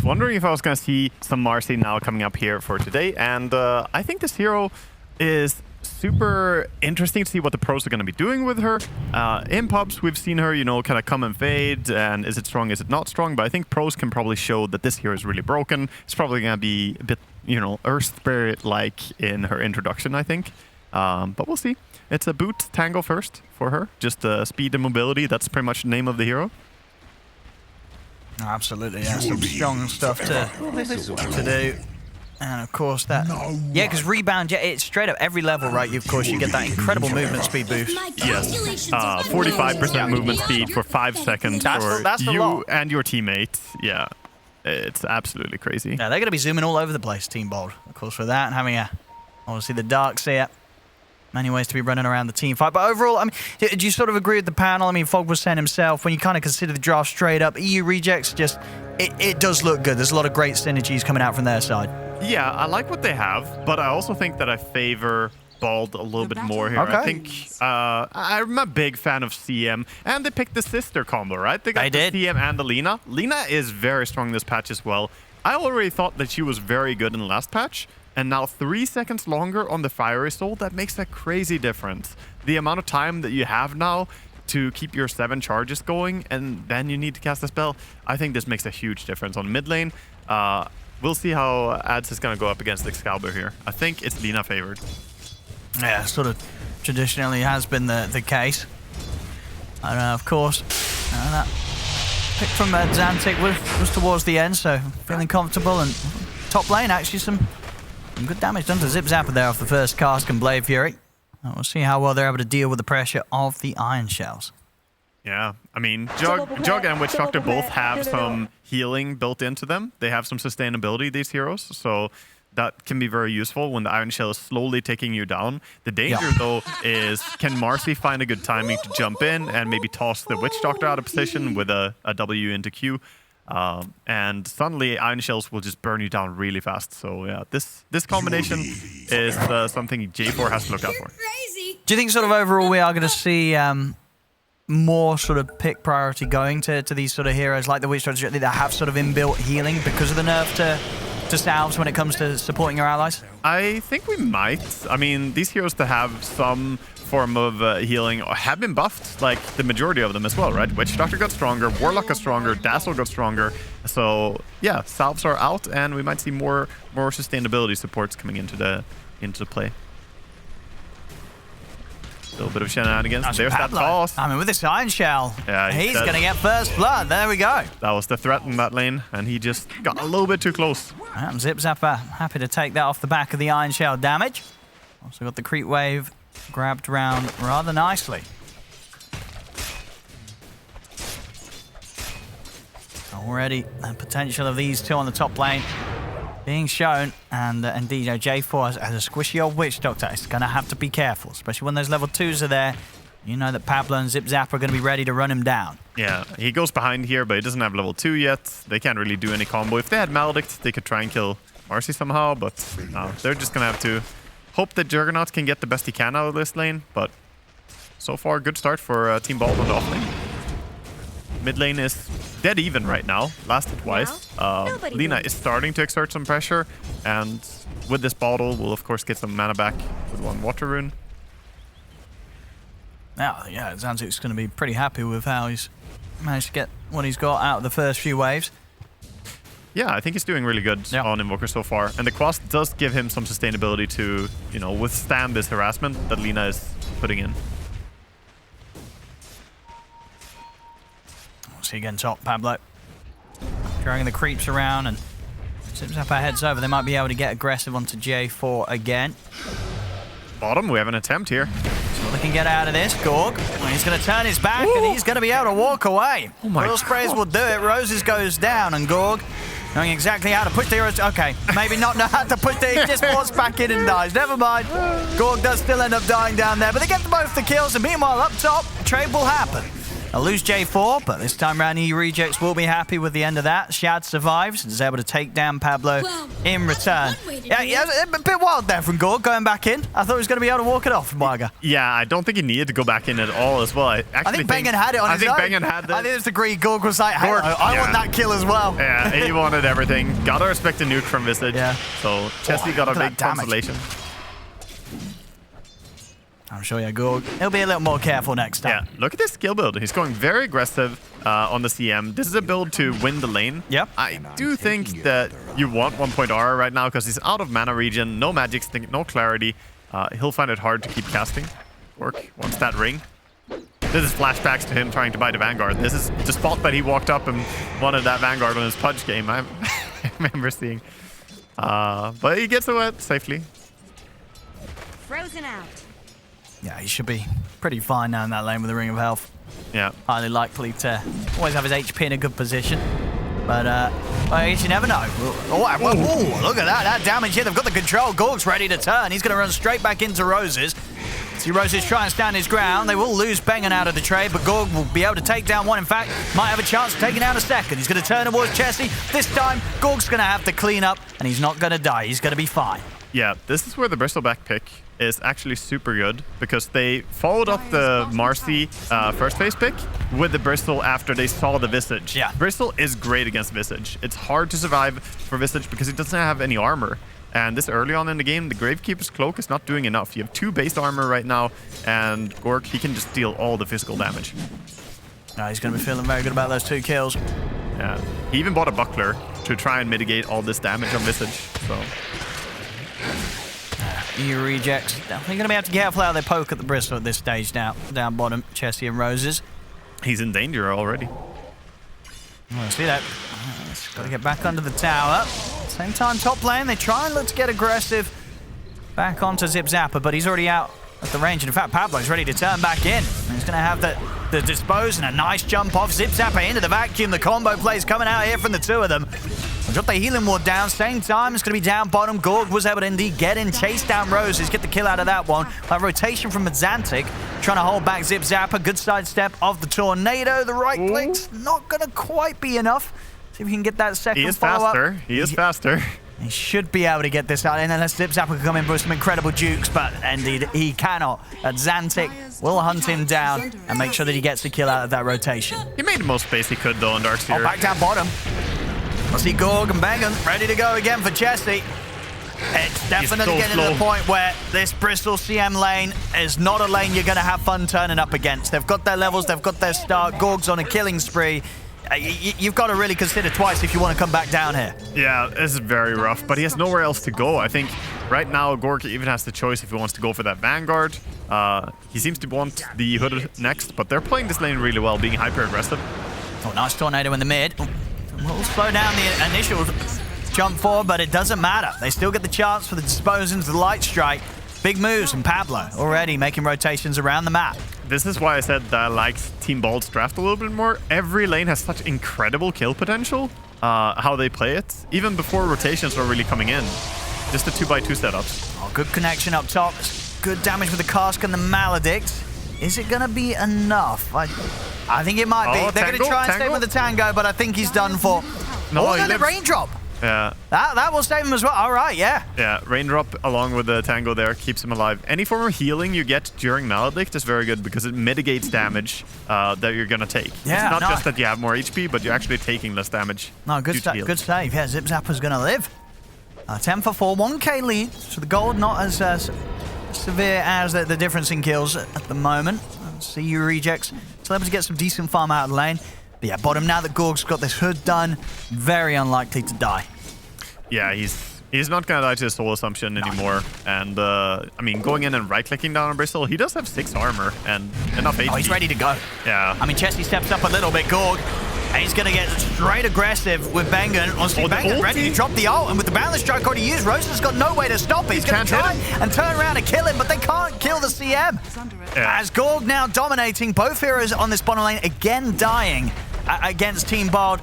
wondering if I was going to see some Marcy now coming up here for today, and I think this hero is super interesting to see what the pros are going to be doing with her. In pubs, we've seen her, you know, kind of come and fade, and is it strong, is it not strong? But I think pros can probably show that this hero is really broken. It's probably going to be a bit, you know, Earth Spirit-like in her introduction, I think. But we'll see. It's a boot tango first for her. Just speed and mobility. That's pretty much the name of the hero. Absolutely, yeah. Some strong stuff to do. And of course that, yeah, because rebound, yeah, it's straight up every level, right? You, of course, you get that incredible movement speed boost. Yes, 45% movement speed for 5 seconds that's for a you lot. and your teammates. Yeah, it's absolutely crazy. Yeah, they're going to be zooming all over the place, Team Bold. Of course, for that and having obviously the dark seer. Many ways to be running around the team fight. But overall, I mean, do you sort of agree with the panel? I mean, Fog was saying himself, when you kind of consider the draft straight up, EU Rejects just, it does look good. There's a lot of great synergies coming out from their side. Yeah, I like what they have, but I also think that I favor Bald a little bit more here. Okay. I think I'm a big fan of CM, and they picked the sister combo, right? They got the CM and the Lina. Lina is very strong this patch as well. I already thought that she was very good in the last patch, and now 3 seconds longer on the Fiery Soul, that makes a crazy difference. The amount of time that you have now to keep your 7 charges going, and then you need to cast a spell, I think this makes a huge difference on mid lane. We'll see how Ads is going to go up against Excalibur here. I think it's Lina favored. Yeah, sort of traditionally has been the case. And of course, that pick from Xantic was towards the end, so feeling comfortable. And top lane, actually, some good damage done to Zip Zapper there off the first cast and Blade Fury. And we'll see how well they're able to deal with the pressure of the Iron Shells. Yeah, I mean, Jug and Witch Doctor both have some healing built into them. They have some sustainability, these heroes, so that can be very useful when the Iron Shell is slowly taking you down. The danger, though, is can Marcy find a good timing to jump in and maybe toss the Witch Doctor out of position with a W into Q? And suddenly Iron Shells will just burn you down really fast. So yeah, this combination is something J4 has to look out for. Do you think sort of overall we are going to see more sort of pick priority going to these sort of heroes like the Witch Doctor that have sort of inbuilt healing because of the nerf to salves when it comes to supporting your allies? I think we might. I mean, these heroes that have some form of healing have been buffed, like the majority of them as well, right? Witch Doctor got stronger, Warlock got stronger, Dazzle got stronger. So yeah, salves are out, and we might see more sustainability supports coming into play. A little bit of shenanigans. There's that toss. I mean, with this Iron Shell, yeah, he's going to get first blood. There we go. That was the threat in that lane, and he just got a little bit too close. And Zip Zapper happy to take that off the back of the Iron Shell damage. Also got the creep wave grabbed round rather nicely. Already the potential of these two on the top lane being shown, and indeed, J4 as a squishy old Witch Doctor is going to have to be careful, especially when those level 2s are there. You know that Pablo and Zip Zapper are going to be ready to run him down. Yeah, he goes behind here, but he doesn't have level 2 yet. They can't really do any combo. If they had Maledict, they could try and kill Marcy somehow, but no, they're just going to have to hope that Juggernaut can get the best he can out of this lane, but so far, good start for Team Bald on the off lane. Mid lane is dead even right now, lasted twice. Lina is starting to exert some pressure, and with this bottle, we'll of course get some mana back with 1 water rune. Now, yeah, Xantic's going to be pretty happy with how he's managed to get what he's got out of the first few waves. Yeah, I think he's doing really good on Invoker so far, and the quest does give him some sustainability to, you know, withstand this harassment that Lina is putting in. See again top, Pablo. Dragging the creeps around, and Zip Zapper heads over. They might be able to get aggressive onto J4 again. Bottom, we have an attempt here. So they can get out of this. Gorg, he's going to turn his back, and he's going to be able to walk away. Oh my Will Sprays will do it. Roses goes down, and Gorg knowing exactly how to push the heroes. Okay, maybe not know how to push the... He just walks back in and dies. Never mind. Gorg does still end up dying down there, but they get both the kills, and meanwhile up top, trade will happen. They'll lose J4, but this time around, EU Rejects will be happy with the end of that. Shad survives and is able to take down Pablo in return. Yeah, a bit wild there from Gorg going back in. I thought he was going to be able to walk it off from Waga. Yeah, I don't think he needed to go back in at all as well. I think Bengen had it on his own. I think Bengen had that. I think it's the greed. Gorg was like, hey, I want that kill as well. Yeah, he wanted everything. Gotta respect the nuke from Visage. Yeah. So Chessie got a big consolation. I'm sure, yeah, Gorg. He'll be a little more careful next time. Yeah, look at this skill build. He's going very aggressive on the CM. This is a build to win the lane. Yep. I do think that you want 1 point aura right now because he's out of mana regen, no magic stink, no clarity. He'll find it hard to keep casting. Work wants that ring. This is flashbacks to him trying to buy the Vanguard. This is the spot that he walked up and wanted that Vanguard on his Pudge game. I remember seeing. But he gets away safely. Frozen out. Yeah, he should be pretty fine now in that lane with the Ring of Health. Yeah. Highly likely to always have his HP in a good position. But I guess you never know. Oh, look at that damage here. They've got the control. Gorg's ready to turn. He's going to run straight back into Roses. See Roses try and stand his ground. They will lose Bengen out of the trade, but Gorg will be able to take down one. In fact, might have a chance of taking out a second. He's going to turn towards Chessie. This time, Gorg's going to have to clean up, and he's not going to die. He's going to be fine. Yeah, this is where the Bristleback pick is actually super good because they followed up the Marcy first phase pick with the Bristle after they saw the Visage. Yeah. Bristle is great against Visage. It's hard to survive for Visage because he doesn't have any armor. And this early on in the game, the Gravekeeper's Cloak is not doing enough. You have 2 base armor right now, and Gorg, he can just deal all the physical damage. No, he's going to be feeling very good about those 2 kills. Yeah. He even bought a Buckler to try and mitigate all this damage on Visage. So. EU Rejects. Definitely going to be able to be careful how they poke at the Bristle at this stage now. Down bottom, Chessie and Roses. He's in danger already. Oh, see that? He's got to get back under the tower. Same time, top lane, they try and look to get aggressive back onto Zip Zapper, but he's already out at the range. And in fact, Pablo's ready to turn back in. And he's going to have the dispose and a nice jump off Zip Zapper into the vacuum. The combo plays coming out here from the 2 of them. Drop the healing ward down. Same time, it's going to be down bottom. Gorg was able to indeed get in, chase down Roses, get the kill out of that one. That rotation from Madzantic, trying to hold back Zip Zapper. Good sidestep of the Tornado. The right click's not going to quite be enough. See if we can get that second follow-up. He is faster. He should be able to get this out, and unless Zip Zapper can come in with some incredible jukes, but indeed he cannot. Madzantic will hunt him down and make sure that he gets the kill out of that rotation. He made the most space he could, though, in Darkseer. Oh, back down bottom. I see Gorg and Bengen ready to go again for Chessie. It's definitely getting to the point where this Bristol CM lane is not a lane you're going to have fun turning up against. They've got their levels, they've got their start. Gorg's on a killing spree. You've got to really consider twice if you want to come back down here. Yeah, this is very rough, but he has nowhere else to go. I think right now Gorg even has the choice if he wants to go for that Vanguard. He seems to want the Hood next, but they're playing this lane really well, being hyper-aggressive. Oh, nice Tornado in the mid. We'll slow down the initial jump forward, but it doesn't matter. They still get the chance for the dispose into the Light Strike. Big moves from Pablo, already making rotations around the map. This is why I said that I liked Team Bald's draft a little bit more. Every lane has such incredible kill potential, how they play it, even before rotations are really coming in. Just the 2x2 setups. Oh, good connection up top. Good damage with the Cask and the Maledict. Is it going to be enough? I think it might be. They're going to try and stay with the Tango, but I think he's done for. No, the Raindrop. Yeah. That will save him as well. All right, yeah. Yeah, Raindrop along with the Tango there keeps him alive. Any form of healing you get during Maledict is very good because it mitigates damage that you're going to take. Yeah, it's not just that you have more HP, but you're actually taking less damage. No, good save. Yeah, Zip Zapper's going to live. 10 for 4, 1k lead. So the gold not as severe as the difference in kills at the moment. See you Rejects. Still able to get some decent farm out of the lane. But yeah, bottom now that Gorg's got this Hood done, very unlikely to die. Yeah, he's not going to die to a soul assumption anymore. And, I mean, going in and right-clicking down on Bristle, he does have 6 armor and enough HP. Oh, he's ready to go. Yeah. I mean, Chessie steps up a little bit, Gorg. And he's going to get straight aggressive with Bengen. Honestly, Bengen ready to drop the ult. And with the balance strike already used, Rosa's got no way to stop it. He's going to try and turn around and kill him, but they can't kill the CM. Yeah. As Gorg now dominating, both heroes on this bottom lane again dying against Team Bald.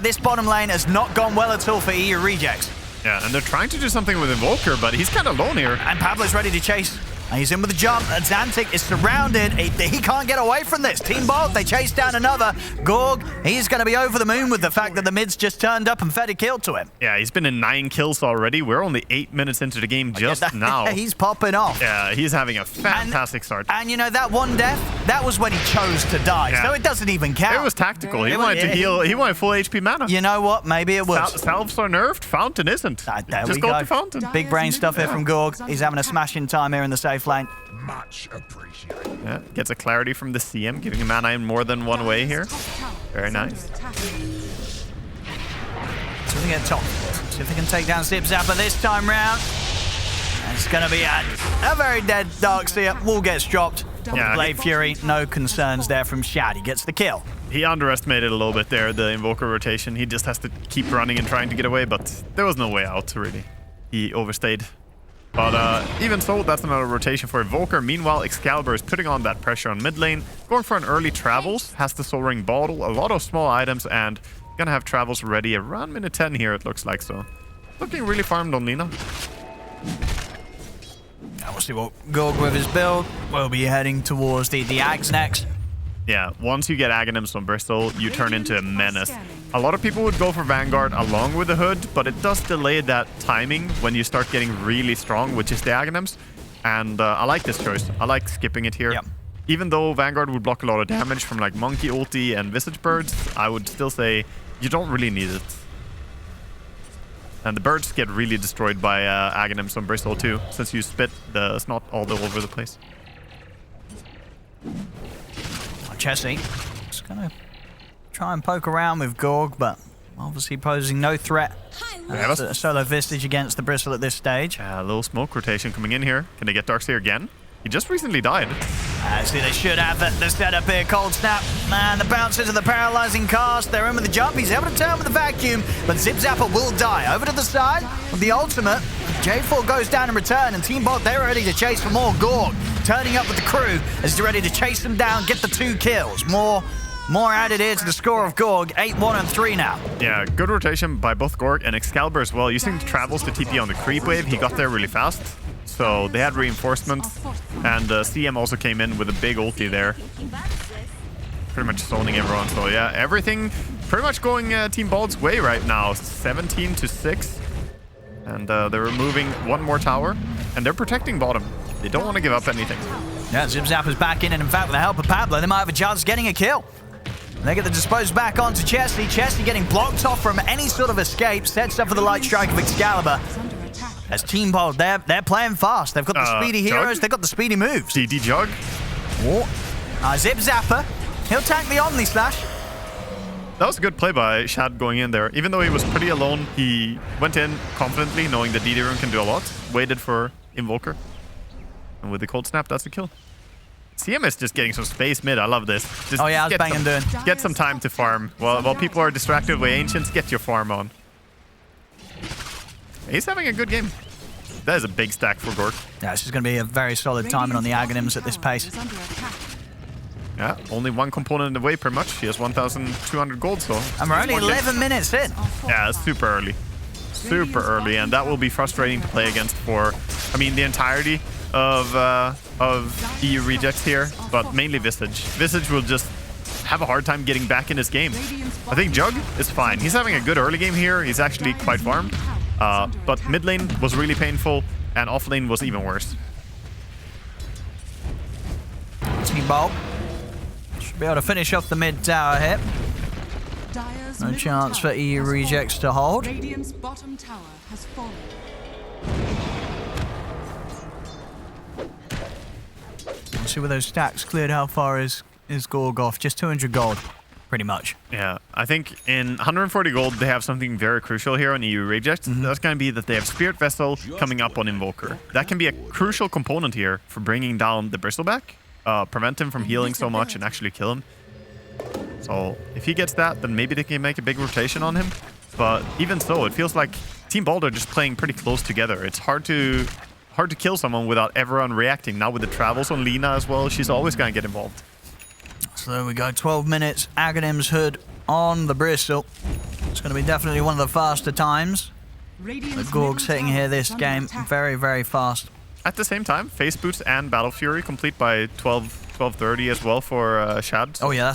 This bottom lane has not gone well at all for EU Rejects. Yeah, and they're trying to do something with Invoker, but he's kind of alone here. And Pablo's ready to chase And he's in with the jump. Zantic is surrounded. He can't get away from this. Team Bolt, they chase down another. Gorg, he's going to be over the moon with the fact that the mid's just turned up and fed a kill to him. Yeah, he's been in 9 kills already. We're only 8 minutes into the game just now. He's popping off. Yeah, he's having a fantastic start. And you know, that one death, that was when he chose to die. Yeah. So it doesn't even count. It was tactical. He wanted to heal. He wanted full HP mana. You know what? Maybe it was. Salves are nerfed. Fountain isn't. Just go to Fountain. Big brain stuff here from Gorg. He's having a smashing time here in the safe lane. Much appreciated. Yeah, gets a clarity from the CM, giving him mana in more than one way here. Very nice. See if they get top. See if they can take down Zip Zapper this time round. It's going to be a very dead Darkseer. Wall gets dropped. Yeah, Blade Fury, no concerns there from Shad. He gets the kill. He underestimated a little bit there, the Invoker rotation. He just has to keep running and trying to get away, but there was no way out, really. He overstayed. But even so, that's another rotation for Invoker. Meanwhile, Excalibur is putting on that pressure on mid lane, going for an early Travels, has the Soul Ring bottle, a lot of small items, and gonna have Travels ready around minute 10 here, it looks like. So, looking really farmed on Lina. Now we'll see what Gorg with his build. We'll be heading towards the Ags next. Yeah, once you get Aghanims on Bristol, you turn into a menace. A lot of people would go for Vanguard along with the Hood, but it does delay that timing when you start getting really strong, which is the Aghanims. And I like this choice. I like skipping it here. Yep. Even though Vanguard would block a lot of damage from like Monkey ulti and Visage Birds, I would still say you don't really need it. And the birds get really destroyed by Aghanims on Bristol too, since you spit the snot all over the place. Chessie is going to try and poke around with Gorg, but obviously posing no threat. That's a solo Vistage against the Bristle at this stage. A little smoke rotation coming in here. Can they get Darkseer again? He just recently died. See, they should have the setup here. Cold Snap. Man, the bounces of the paralyzing cast. They're in with the jump. He's able to turn with the vacuum, but Zip Zapper will die. Over to the side with the ultimate. J4 goes down in return, and Team Bot, they're ready to chase for more. Gorg turning up with the crew as he's ready to chase them down, get the 2 kills. More added here to the score of Gorg. 8-1 and 3 now. Yeah, good rotation by both Gorg and Excalibur as well. Using the Travels to TP on the creep wave, he got there really fast. So they had reinforcement, and CM also came in with a big ulti there. Pretty much zoning everyone. So yeah, everything pretty much going Team Bald's way right now. 17-6. And they're removing one more tower, and they're protecting bottom. They don't want to give up anything. Yeah, Zip Zapper's back in, and in fact, with the help of Pablo, they might have a chance of getting a kill. They get the dispose back onto Chessie. Chessie getting blocked off from any sort of escape. Sets up for the light strike of Excalibur. As Team Bold, they're playing fast. They've got the speedy heroes. They've got the speedy moves. DD Jug. Zip Zapper. He'll tank the Omni Slash. That was a good play by Shad going in there. Even though he was pretty alone, he went in confidently, knowing that DD Rune can do a lot. Waited for Invoker. And with the Cold Snap, that's the kill. CM is just getting some space mid. I love this. Just that's banging doing. Get some time to farm. While people are distracted with Ancients, get your farm on. He's having a good game. That is a big stack for Gorg. Yeah, this is going to be a very solid timing on the Aghanims at this pace. Yeah, only one component in the way, pretty much. He has 1,200 gold, so... And we're only 11 minutes in. Yeah, it's super early. Super early, and that will be frustrating to play against for, I mean, the entirety of EU Rejects here, but mainly Visage. Visage will just have a hard time getting back in this game. I think Jug is fine. He's having a good early game here. He's actually quite farmed. But mid lane was really painful, and off lane was even worse. Team Bolt should be able to finish off the mid tower here. No chance for EU Rejects to hold. Radiant's bottom tower has fallen. Let's see where those stacks cleared. How far is Gorg off? Just 200 gold, pretty much. Yeah, I think in 140 gold, they have something very crucial here on EU Rejects. That's going to be that they have Spirit Vessel coming up on Invoker. That can be a crucial component here for bringing down the Bristleback, prevent him from healing so much and actually kill him. So if he gets that, then maybe they can make a big rotation on him. But even so, it feels like Team Bold are just playing pretty close together. It's hard to kill someone without everyone reacting. Now with the Travels on Lina as well, she's always going to get involved. So there we go, 12 minutes. Aghanim's Hood on the Bristol. It's going to be definitely one of the faster times. The Gorg's hitting here this game very, very fast. at the same time, Phase Boots and Battle Fury complete by 12:30 as well for Shad. Oh yeah,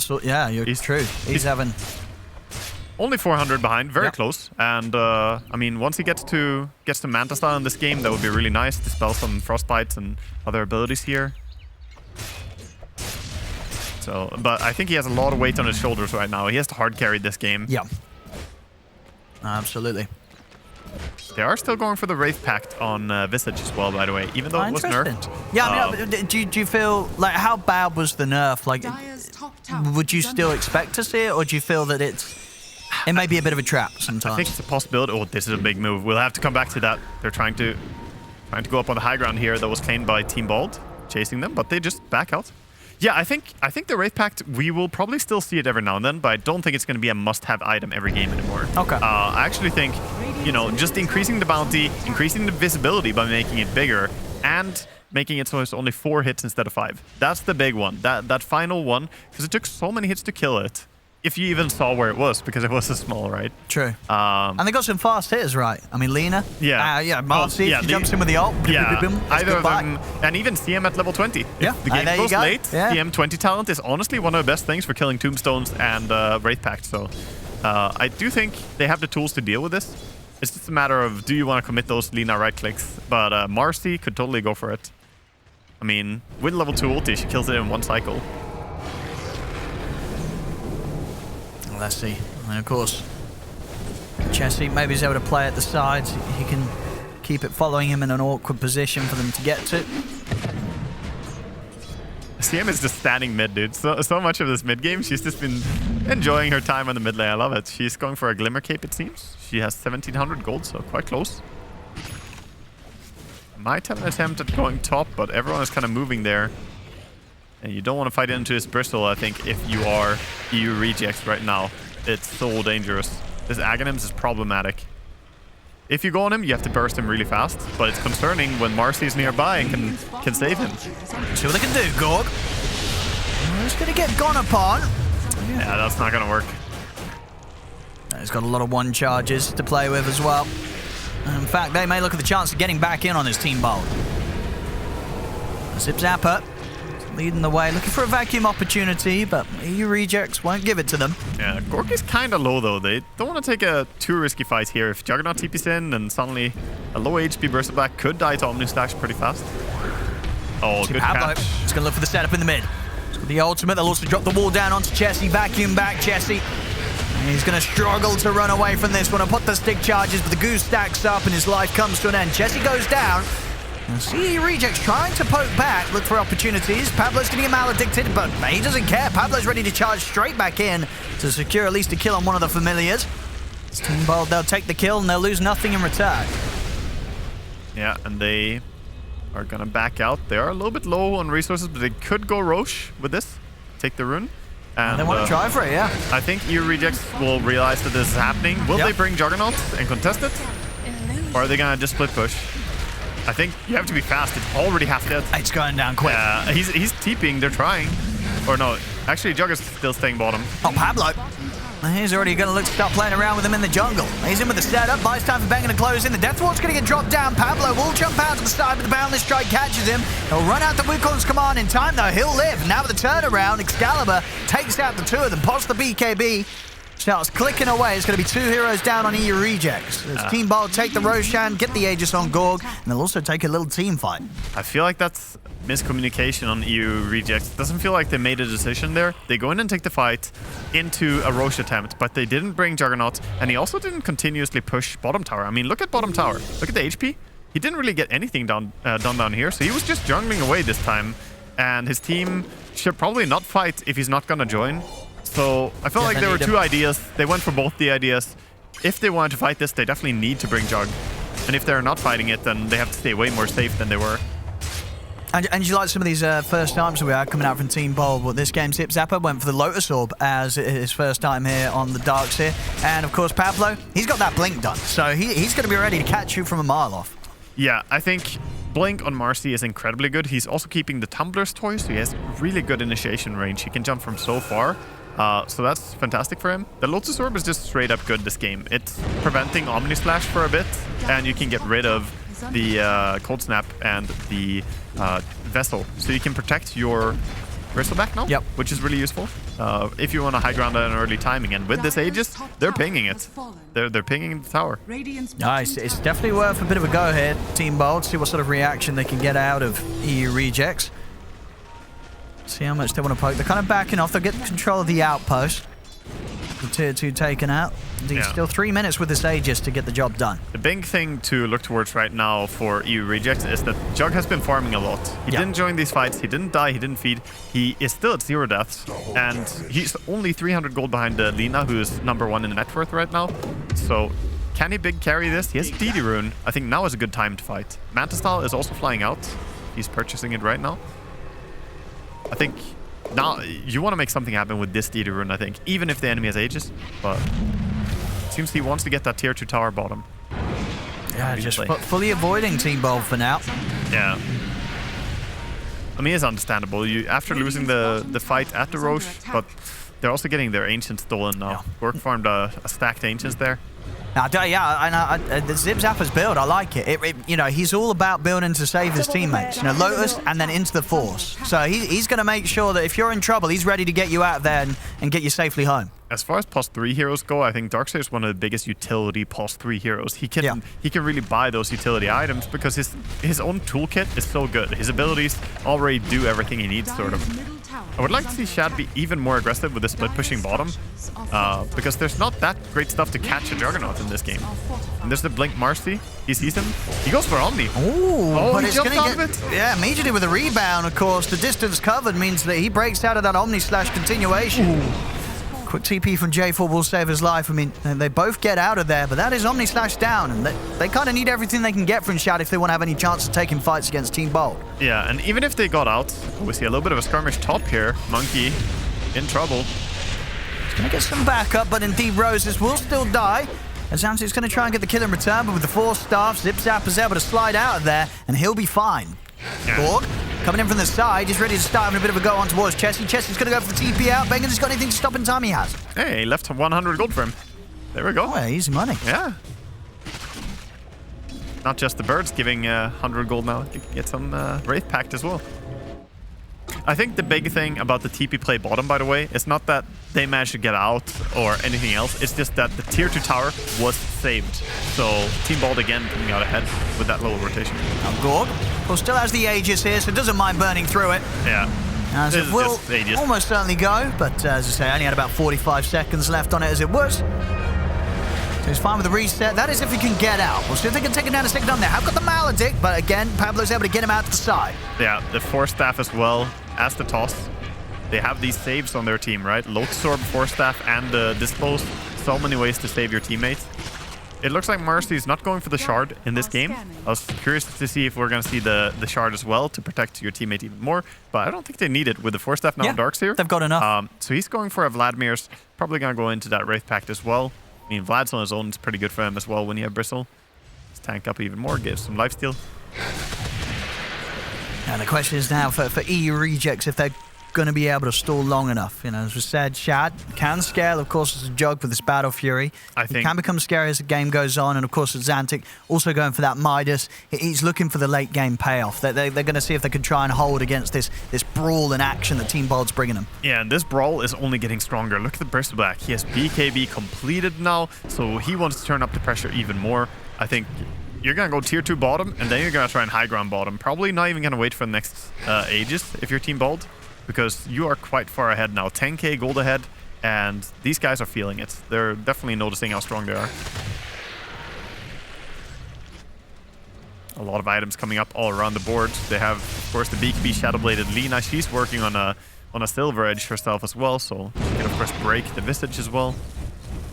you're true. He's having only 400 behind, very close. And I mean, once he gets to Manta style in this game, that would be really nice. Dispel some Frostbites and other abilities here. So, but I think he has a lot of weight on his shoulders right now. He has to hard carry this game. Yeah. Absolutely. They are still going for the Wraith Pact on Visage as well, by the way, even though it was nerfed. Yeah, I mean, do you feel like how bad was the nerf? Like, would you still expect to see it, or do you feel that it may be a bit of a trap sometimes? I think it's a possibility. Oh, this is a big move. We'll have to come back to that. They're trying to go up on the high ground here. That was claimed by Team Bald, chasing them, but they just back out. Yeah, I think the Wraith Pact, we will probably still see it every now and then, but I don't think it's going to be a must-have item every game anymore. Okay. I actually think, you know, just increasing the bounty, increasing the visibility by making it bigger, and making it so it's only 4 hits instead of 5. That's the big one. That final one, because it took so many hits to kill it. If you even saw where it was, because it was so small, right? True. And they got some fast hitters, right? I mean, Lina. Yeah. Marcy jumps in with the ult. Yeah, either of them. And even CM at level 20. Yeah. If the game goes late, CM 20 talent is honestly one of the best things for killing Tombstones and Wraith Pact. So I do think they have the tools to deal with this. It's just a matter of, do you want to commit those Lina right clicks? But Marcy could totally go for it. I mean, with level 2 ulti, she kills it in 1 cycle. Let's see. And of course, Chessie maybe is able to play at the sides. He can keep it following him in an awkward position for them to get to. CM is just standing mid, dude. So much of this mid game, she's just been enjoying her time on the mid lane. I love it. She's going for a Glimmer Cape, it seems. She has 1700 gold, so quite close. Might have an attempt at going top, but everyone is kind of moving there. And you don't want to fight into his bristle, I think, if you are EU rejects right now. It's so dangerous. This Aghanims is problematic. If you go on him, you have to burst him really fast, but it's concerning when Marcy's nearby and can save him. See what they can do, Gorg. He's going to get gone upon. Yeah, that's not going to work. He's got a lot of 1 charges to play with as well. In fact, they may look at the chance of getting back in on this Team Bold. Zip Zapper leading the way, looking for a vacuum opportunity, but EU rejects won't give it to them. Yeah, Gork is kind of low though. They don't want to take a too risky fight here. If Juggernaut TP's in, and suddenly a low HP Burst Black could die to Omni Slash pretty fast. Oh, good catch. He's going to look for the setup in the mid. The ultimate, they'll also drop the wall down onto Chessie, vacuum back Chessie. And he's going to struggle to run away from this one and put the stick charges, but the goose stacks up and his life comes to an end. Chessie goes down. And CE Rejects trying to poke back, look for opportunities. Pablo's going to get maledicted, but he doesn't care. Pablo's ready to charge straight back in to secure at least a kill on one of the familiars. It's Team Bold, they'll take the kill and they'll lose nothing in return. Yeah, and they are going to back out. They are a little bit low on resources, but they could go Roche with this. Take the rune. And they want to try for it, yeah. I think EU Rejects will realize that this is happening. Will they bring Juggernaut and contest it? Or are they going to just split push? I think you have to be fast. It's already half dead. It's going down quick. Yeah, he's TPing. They're trying. Or no, actually Jugger's still staying bottom. Oh, Pablo. He's already going to look to start playing around with him in the jungle. He's in with the setup. Buys time for banging to close in. The Death Ward's going to get dropped down. Pablo will jump out to the side, but the Boundless Strike catches him. He'll run out the Wukong's command in time, though. He'll live. Now with the turnaround, Excalibur takes out the 2 of them. Pops the BKB. Starts clicking away. It's going to be 2 heroes down on EU Rejects. As Team Bold take the Roshan, get the Aegis on Gorg, and they'll also take a little team fight. I feel like that's miscommunication on EU Rejects. It doesn't feel like they made a decision there. They go in and take the fight into a Roche attempt, but they didn't bring Juggernaut, and he also didn't continuously push bottom tower. I mean, look at bottom tower. Look at the HP. He didn't really get anything done down here, so he was just jungling away this time, and his team should probably not fight if he's not going to join. So I felt like there were 2 ideas. They went for both the ideas. If they wanted to fight this, they definitely need to bring Jug. And if they're not fighting it, then they have to stay way more safe than they were. And you like some of these first times we had coming out from Team Bold? Well, this game, Zip Zapper went for the Lotus Orb as his first time here on the Darks here. And of course, Pablo, he's got that blink done. So he's going to be ready to catch you from a mile off. Yeah, I think Blink on Marcy is incredibly good. He's also keeping the Tumbler's toy, so he has really good initiation range. He can jump from so far. So that's fantastic for him. The Lotus Orb is just straight up good this game. It's preventing Omni Slash for a bit, and you can get rid of the Cold Snap and the Vessel. So you can protect your Bristleback now, yep. which is really useful. If you want to high ground at an early timing. And with this Aegis, they're pinging it. They're pinging the tower. Nice. It's definitely worth a bit of a go here, Team Bold. See what sort of reaction they can get out of EU Rejects. See how much they want to poke. They're kind of backing off. They'll get control of the outpost. The tier 2 taken out. Indeed, still 3 minutes with this Aegis to get the job done. The big thing to look towards right now for EU Rejects is that Jug has been farming a lot. He didn't join these fights. He didn't die. He didn't feed. He is still at 0 deaths. And he's only 300 gold behind Lina, who is #1 in the net worth right now. So can he big carry this? He has DD Rune. I think now is a good time to fight. Manta Style is also flying out. He's purchasing it right now. I think now you want to make something happen with this DD Rune, I think. Even if the enemy has Aegis. But it seems he wants to get that tier 2 tower bottom. Yeah, just fully avoiding Team Bold for now. Yeah. I mean, it's understandable. After losing the fight at the Roche, but they're also getting their Ancients stolen now. Yeah. Work farmed a stacked Ancients there. Now, yeah, the Zip Zapper's build, I like it. You know, he's all about building to save his teammates. You know, Lotus and then into the Force. So he's going to make sure that if you're in trouble, he's ready to get you out there and get you safely home. As far as +3 heroes go, I think Darkseid is one of the biggest utility +3 heroes. He can really buy those utility items because his own toolkit is so good. His abilities already do everything he needs, sort of. I would like to see Shad be even more aggressive with the split pushing bottom, because there's not that great stuff to catch a Juggernaut in this game. And there's the Blink Marcy. He sees him. He goes for Omni. Ooh, but he jumped out of it. Yeah, immediately with a rebound, of course. The distance covered means that he breaks out of that Omni slash continuation. Ooh. Quick TP from J4 will save his life. I mean, they both get out of there, but that is Omni slash down, and they kind of need everything they can get from Shad if they want to have any chance of taking fights against Team Bold. Yeah, and even if they got out, we see a little bit of a skirmish top here. Monkey in trouble. He's going to get some backup, but indeed Roses will still die. As Zantik's going to try and get the kill in return, but with the 4 staff, Zip Zapper's able to slide out of there, and he'll be fine. Yeah. Borg coming in from the side. He's ready to start having a bit of a go on towards Chessie. Chessie's going to go for the TP out. Bengen's got anything to stop in time he has. Hey, he left 100 gold for him. There we go. Oh, yeah, easy money. Yeah. Not just the birds giving 100 gold now. You can get some Wraith Pact as well. I think the big thing about the TP play bottom, by the way, is not that they managed to get out or anything else. It's just that the tier 2 tower was saved. So Team Bold again coming out ahead with that little rotation. Now Gorg, well, still has the Aegis here, so doesn't mind burning through it. Yeah. As it will almost certainly go, but as I say, only had about 45 seconds left on it as it was. So he's fine with the reset. That is if he can get out. We'll see if they can take him down a second on there. Have got the Maledict, but again, Pablo's able to get him out to the side. Yeah, the Force Staff as well as the toss. They have these saves on their team, right? Lotus Orb, Force Staff, and the Dispose. So many ways to save your teammates. It looks like Mercy is not going for the Shard in this game. I was curious to see if we're going to see the Shard as well to protect your teammate even more, but I don't think they need it with the Force Staff now on Darkseer. They've got enough. So he's going for a Vladimir's, probably going to go into that Wraith Pact as well. I mean, Vlad's on his own is pretty good for him as well when you have Bristle. He's tank up even more, gives some lifesteal. And the question is now for EU Rejects if they're going to be able to stall long enough. You know, as we said, Shad can scale, of course, as a Jug with this Battle Fury. He can become scary as the game goes on, and of course, with Zantik also going for that Midas. He's looking for the late game payoff. They're going to see if they can try and hold against this brawl in action that Team Bold's bringing them. Yeah, and this brawl is only getting stronger. Look at the Bristleback. He has BKB completed now, so he wants to turn up the pressure even more. I think you're going to go tier 2 bottom, and then you're going to try and high ground bottom. Probably not even going to wait for the next Aegis if you're Team Bold, because you are quite far ahead now. 10k gold ahead, and these guys are feeling it. They're definitely noticing how strong they are. A lot of items coming up all around the board. They have, of course, the BKB Shadowbladed Lina. She's working on a Silver Edge herself as well, so she can, of course, break the Visage as well.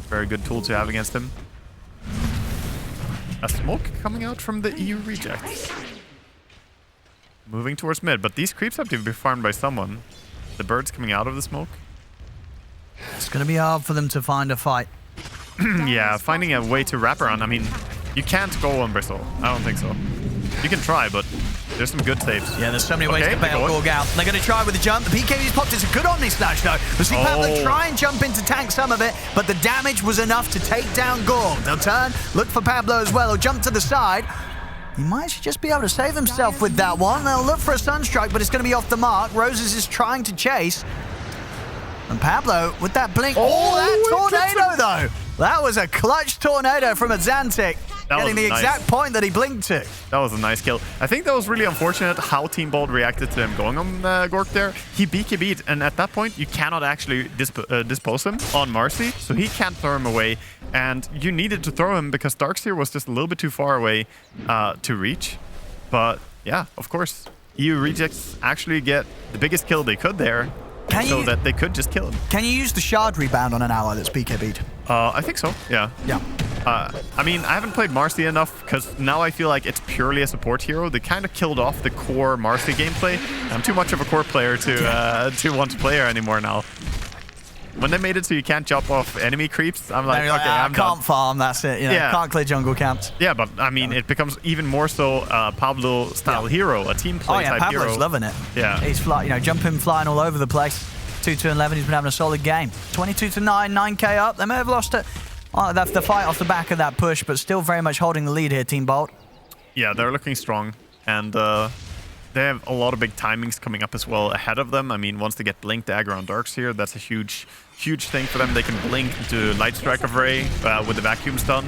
Very good tool to have against him. A smoke coming out from the EU Rejects. Moving towards mid, but these creeps have to be farmed by someone. The bird's coming out of the smoke. It's going to be hard for them to find a fight. Yeah, finding a way to wrap around. I mean, you can't go on Bristle. I don't think so. You can try, but there's some good saves. Yeah, there's so many ways to bail Gorg out. They're going to try with the jump. The PKB's popped. It's a good Omni Slash, though. We'll see Pablo try and jump in to tank some of it, but the damage was enough to take down Gorg. They'll turn, look for Pablo as well. He'll jump to the side. He might actually just be able to save himself with that one. They'll look for a Sunstrike, but it's going to be off the mark. Roses is trying to chase. And Pablo with that blink. Oh, that tornado, though. That was a clutch tornado from a Xantic. Getting the exact point that he blinked to. That was a nice kill. I think that was really unfortunate how Team Bold reacted to him going on Gork there. He BKB'd, and at that point, you cannot actually dispose him on Marcy, so he can't throw him away. And you needed to throw him because Darkseer was just a little bit too far away to reach. But yeah, of course, EU Rejects actually get the biggest kill they could there, so that they could just kill him. Can you use the shard rebound on an ally that's BKB'd? I think so, yeah. Yeah. I mean, I haven't played Marcy enough because now I feel like it's purely a support hero. They kind of killed off the core Marcy gameplay. I'm too much of a core player to want to play her anymore now. When they made it so you can't jump off enemy creeps, I'm like, okay, I'm done. Can't farm, that's it. You know, Yeah. Can't clear jungle camps. Yeah, but I mean, it becomes even more so Pablo-style hero, a team play type Pablo's hero. loving it. Yeah. He's jumping, flying all over the place. 2-2-11, he's been having a solid game. 22-9, 9k up. They may have lost it. That's the fight off the back of that push, but still very much holding the lead here, Team Bolt. Yeah, they're looking strong, and they have a lot of big timings coming up as well ahead of them. I mean, once they get Blink Dagger on Darks here, that's a huge thing for them. They can blink into Light Strike of Ray with the Vacuum Stun.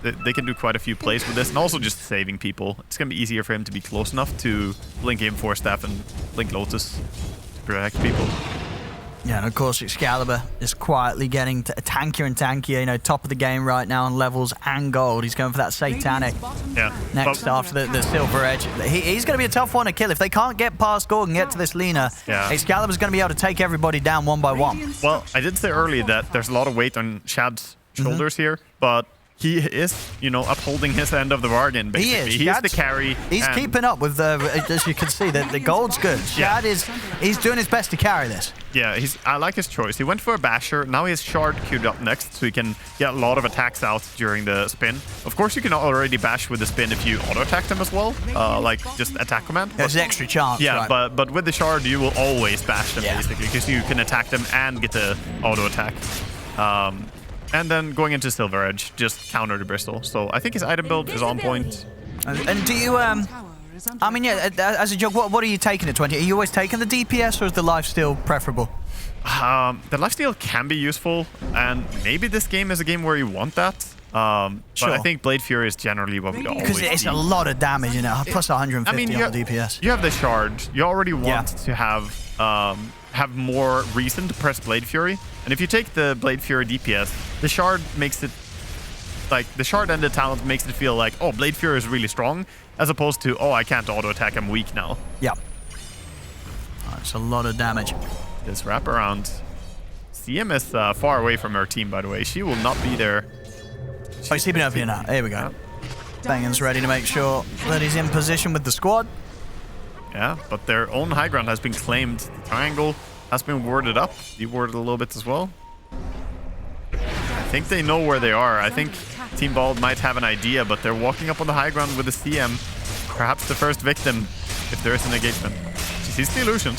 They can do quite a few plays with this, and also just saving people. It's going to be easier for him to be close enough to blink Aim Force Staff and blink Lotus to protect people. Yeah, and of course Excalibur is quietly getting tankier and tankier, you know, top of the game right now on levels and gold. He's going for that Satanic next after the Silver Edge. He's going to be a tough one to kill. If they can't get past Gorg and get to this Lina, Excalibur's going to be able to take everybody down one by one. Well, I did say earlier that there's a lot of weight on Shad's shoulders here, but he is, you know, upholding his end of the bargain, basically. He is the carry. He's keeping up with, as you can see, the gold's good. Shad he's doing his best to carry this. Yeah, I like his choice. He went for a basher. Now he has Shard queued up next, so he can get a lot of attacks out during the spin. Of course, you can already bash with the spin if you auto-attack them as well, like just attack command. There's an extra chance, yeah, right? but with the Shard, you will always bash them, basically, because you can attack them and get the auto-attack. And then going into Silver Edge, just counter the Bristle. So I think his item build is on point. And do you, I mean, yeah, as a joke, what are you taking at 20? Are you always taking the DPS, or is the lifesteal preferable? The lifesteal can be useful, and maybe this game is a game where you want that. But I think Blade Fury is generally what we always because it's a lot of damage, you know, plus 150 on the DPS. You have the Shard. You already want to have more reason to press Blade Fury. And if you take the Blade Fury DPS, the Shard makes it, like, the Shard and the talent makes it feel like, oh, Blade Fury is really strong, as opposed to, oh, I can't auto-attack, I'm weak now. Yeah. That's a lot of damage. This wraparound. CM is far away from her team, by the way. She will not be there. He's keeping up here now. Here we go. Bangan's ready to make sure that he's in position with the squad. Yeah, but their own high ground has been claimed. The triangle has been warded up. Dewarded a little bit as well. I think they know where they are. I think Team Bald might have an idea, but they're walking up on the high ground with the CM. Perhaps the first victim, if there is an engagement. She sees the illusions.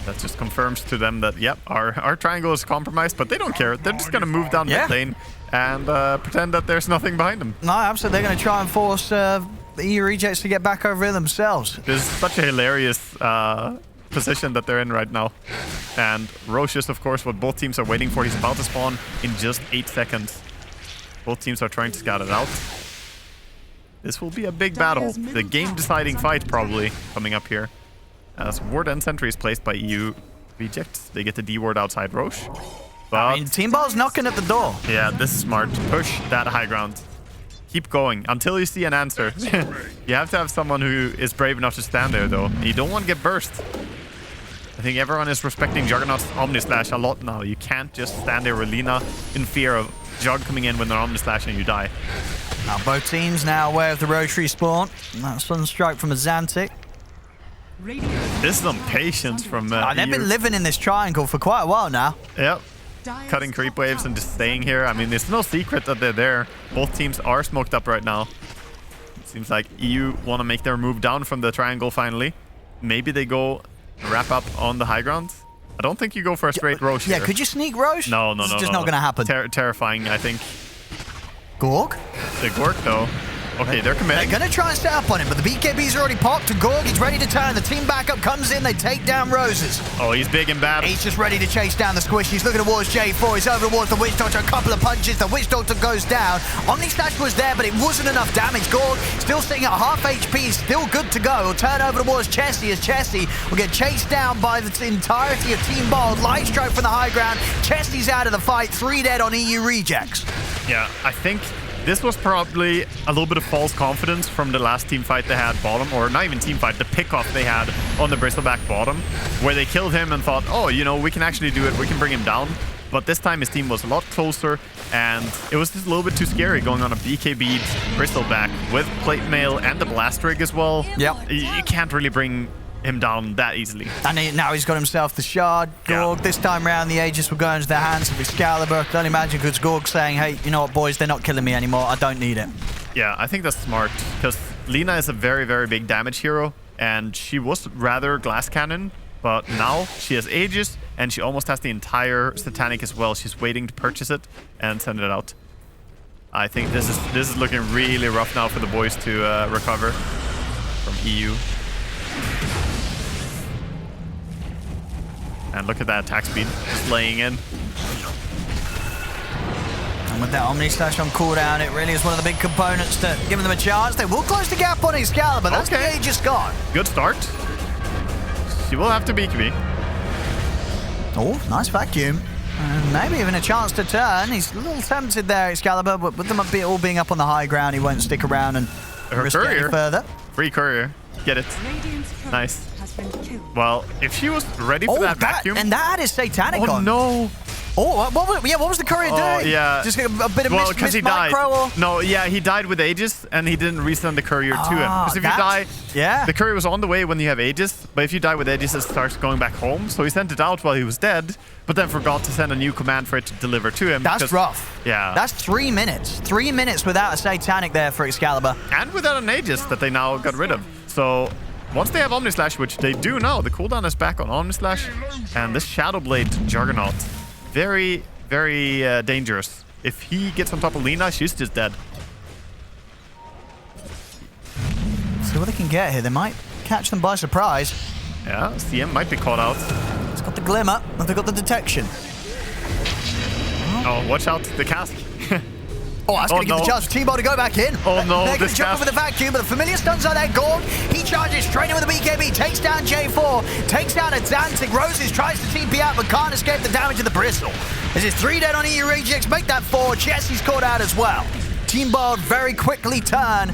That just confirms to them that, yep, our triangle is compromised, but they don't care. They're just going to move down mid lane and pretend that there's nothing behind them. No, absolutely. They're going to try and force the EU Rejects to get back over here themselves. This is such a hilarious position that they're in right now. And Roche is, of course, what both teams are waiting for. He's about to spawn in just 8 seconds. Both teams are trying to scout it out. This will be a big battle. The game-deciding fight, probably, coming up here. As ward and sentry is placed by EU Rejects. They get the D-ward outside Roche. But I mean, Team Ball's knocking at the door. yeah, this is smart. Push that high ground. Keep going until you see an answer. You have to have someone who is brave enough to stand there, though. You don't want to get burst. I think everyone is respecting Juggernaut's Omni Slash a lot now. You can't just stand there with Lina in fear of Jug coming in with an Omni Slash and you die. Now both teams now aware of the rotary spawn. And that Sunstrike from a Xantic. This is some patience from they've been living in this triangle for quite a while now. Yep. Cutting creep waves and just staying here. I mean, it's no secret that they're there. Both teams are smoked up right now. It seems like EU want to make their move down from the triangle finally. Maybe they go wrap up on the high ground. I don't think you go for a straight Roche Yeah, here. could you sneak Roche? No. It's just not going to happen. Terrifying, I think. Gorg? The Gork, though. Okay, they're committing. They're going to try and set up on him, but the BKB's already popped to Gorg. He's ready to turn. The team backup comes in. They take down Roses. Oh, he's big and bad. He's just ready to chase down the squish. He's looking towards J4. He's over towards the Witch Doctor. A couple of punches. The Witch Doctor goes down. Omni Slash was there, but it wasn't enough damage. Gorg still sitting at half HP. Still good to go. He'll turn over towards Chessie as Chessie will get chased down by the entirety of Team Bold. Light Strike from the high ground. Chessie's out of the fight. 3 dead on EU rejects. Yeah, I think this was probably a little bit of false confidence from the last team fight they had bottom, or not even team fight, the pickoff they had on the Bristleback bottom, where they killed him and thought, oh, you know, we can actually do it, we can bring him down. But this time his team was a lot closer, and it was just a little bit too scary going on a BKB Bristleback with plate mail and the blast rig as well. Yep. You can't really bring him down that easily. And now he's got himself the shard. Gorg, this time round, the Aegis will go into the hands of Excalibur. Can only imagine because Gorg saying, hey, you know what, boys, they're not killing me anymore. I don't need it. Yeah, I think that's smart, because Lina is a very, very big damage hero, and she was rather glass cannon, but now she has Aegis, and she almost has the entire Satanic as well. She's waiting to purchase it and send it out. I think this is looking really rough now for the boys to recover from EU. And look at that attack speed, just laying in. And with that Omni Slash on cooldown, it really is one of the big components to giving them a chance. They will close the gap on Excalibur. That's the Aegis gone. Good start. She will have to BKB. Oh, nice vacuum. And maybe even a chance to turn. He's a little tempted there, Excalibur, but with them all being up on the high ground, he won't stick around and risk it any further. Free courier. Get it. Nice. Well, if she was ready for that vacuum... And that is Satanic on. Oh, no. Oh, what was the courier doing? Yeah. Just a bit of because he died. No, yeah, he died with Aegis, and he didn't resend the courier to him. Because if you die, the courier was on the way when you have Aegis, but if you die with Aegis, it starts going back home. So he sent it out while he was dead, but then forgot to send a new command for it to deliver to him. That's rough. Yeah. That's 3 minutes. 3 minutes without a Satanic there for Excalibur. And without an Aegis that they now got rid of. So once they have Omni Slash, which they do now, the cooldown is back on Omni Slash, and this Shadow Blade Juggernaut, very, very dangerous. If he gets on top of Lina, she's just dead. See what they can get here. They might catch them by surprise. Yeah, CM might be caught out. It's got the glimmer, but they've got the detection. Oh, watch out, the cask. Oh, that's going to give the chance for T-Ball to go back in. Oh, no. They're going to jump in with a vacuum, but the familiar stuns on there. Gorg, he charges straight in with the BKB, takes down J4, takes down a Danzig. Roses tries to TP out, but can't escape the damage of the Bristle. This is 3 dead on EU Rejects, make that 4. Chessie's caught out as well. Team Bold very quickly turn,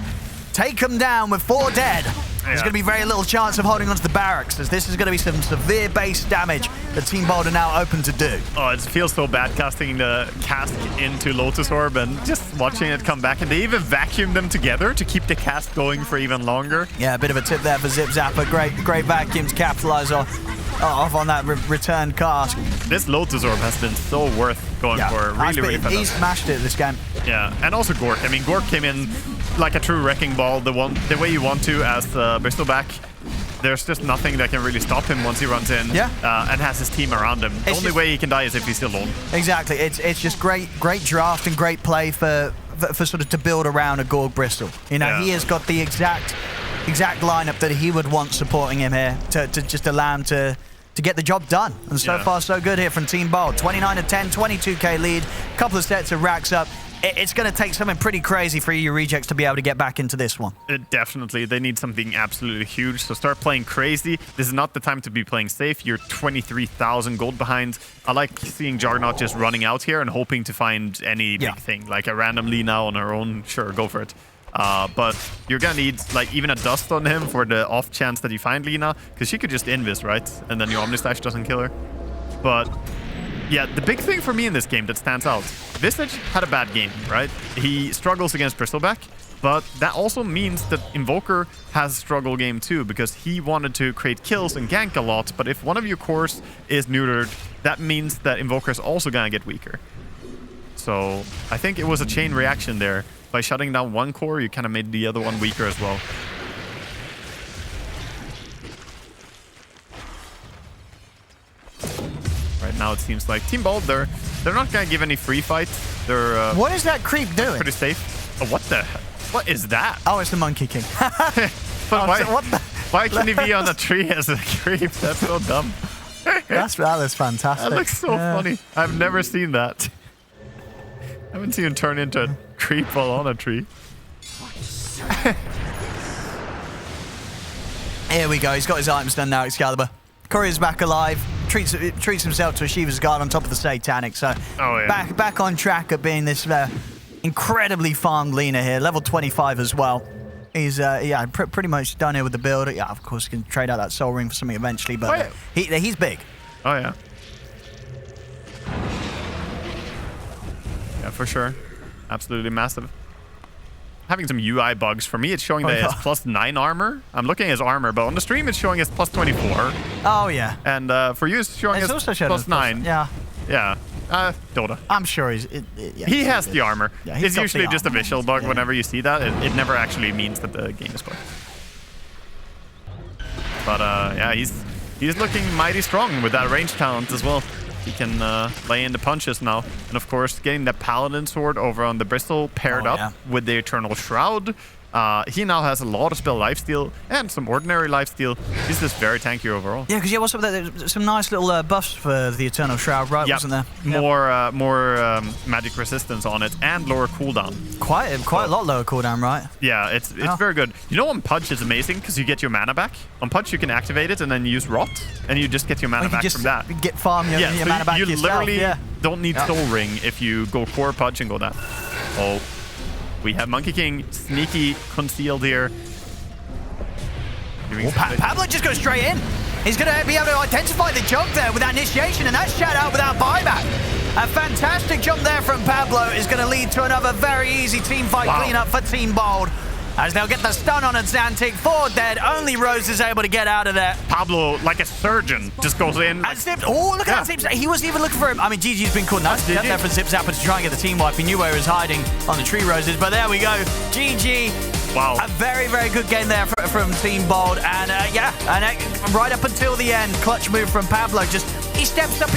take them down with 4 dead. There's going to be very little chance of holding onto the barracks, as this is going to be some severe base damage that Team Bold are now open to do. Oh, it feels so bad casting the cask into Lotus Orb and just watching it come back. And they even vacuum them together to keep the cask going for even longer. Yeah, a bit of a tip there for Zip Zapper. Great vacuum to capitalize off on that return cask. This Lotus Orb has been so worth going for. Really fun. He smashed it this game. Yeah, and also Gork. I mean, Gork came in like a true wrecking ball, the way you want to as Bristleback. There's just nothing that can really stop him once he runs in and has his team around him. The only way he can die is if he's alone. Exactly. It's just great draft and great play for sort of to build around a Gorg Bristol. You know, he has got the exact lineup that he would want supporting him here to just allow him to get the job done. And so far, so good here from Team Bold. 29-10, 22k lead, couple of sets of racks up. It's going to take something pretty crazy for EU Rejects to be able to get back into this one. Definitely. They need something absolutely huge. So start playing crazy. This is not the time to be playing safe. You're 23,000 gold behind. I like seeing Juggernaut just running out here and hoping to find any big thing. Like a random Lina on her own. Sure, go for it. But you're going to need like even a dust on him for the off chance that you find Lina. Because she could just invis, right? And then your Omni Slash doesn't kill her. But yeah, the big thing for me in this game that stands out, Visage had a bad game, right? He struggles against Bristleback, but that also means that Invoker has a struggle game too, because he wanted to create kills and gank a lot, but if one of your cores is neutered, that means that Invoker is also gonna get weaker. So I think it was a chain reaction there. By shutting down one core, you kind of made the other one weaker as well. now, it seems like. Team Bold, they're not going to give any free fights. They're what is that creep doing? pretty safe. Oh, what the heck? What is that? Oh, it's the Monkey King. But what the? why can he be on a tree as a creep? That's so dumb. That is fantastic. That looks so funny. I've never seen that. I haven't seen him turn into a creep while on a tree. Here we go. He's got his items done now, Excalibur. Courier's back alive. Treats himself to a Shiva's Guard on top of the Satanic. So back on track at being this incredibly farmed Lina here. Level 25 as well. He's pretty much done here with the build. Yeah, of course, he can trade out that Soul Ring for something eventually, but he's big. Oh, yeah. Yeah, for sure. Absolutely massive. Having some UI bugs. For me, it's showing that it's +9 armor. I'm looking at his armor, but on the stream, it's showing it's +24. Oh, yeah. And for you, it's showing it's also +9. Yeah. Yeah. Dota. I'm sure he has the armher. Yeah, it's usually just a visual bug. Whenever you see that, it never actually means that the game is bugged. But yeah, he's looking mighty strong with that range talent as well. He can lay in the punches now. And of course, getting the Paladin Sword over on the Bristle paired up with the Eternal Shroud. He now has a lot of spell lifesteal and some ordinary lifesteal. He's just very tanky overall. Yeah, because what's up there? Some nice little buffs for the Eternal Shroud, right? Wasn't there? More magic resistance on it and lower cooldown. Quite a lot lower cooldown, right? Yeah, it's very good. You know, on Punch is amazing because you get your mana back. On Punch, you can activate it and then use Rot, and you just get your mana back from that. Get farm your mana back you yourself. literally don't need Soul Ring if you go core Punch and go that. Oh. We have Monkey King sneaky concealed here. Pablo just goes straight in. He's going to be able to identify the jump there with that initiation, and that's shut out without buyback. A fantastic jump there from Pablo is going to lead to another very easy team fight cleanup for Team Bold. As they'll get the stun on Xantic. 4 dead. Only Rose is able to get out of there. Pablo, like a surgeon, just goes in. And Zips. Oh, look at that Zips. He wasn't even looking for him. I mean, GG's been caught nuts there for Zip Zapper to try and get the team wipe. He knew where he was hiding on the tree roses. But there we go. GG. Wow. A very, very good game there from Team Bold. And right up until the end, clutch move from Pablo. He steps up,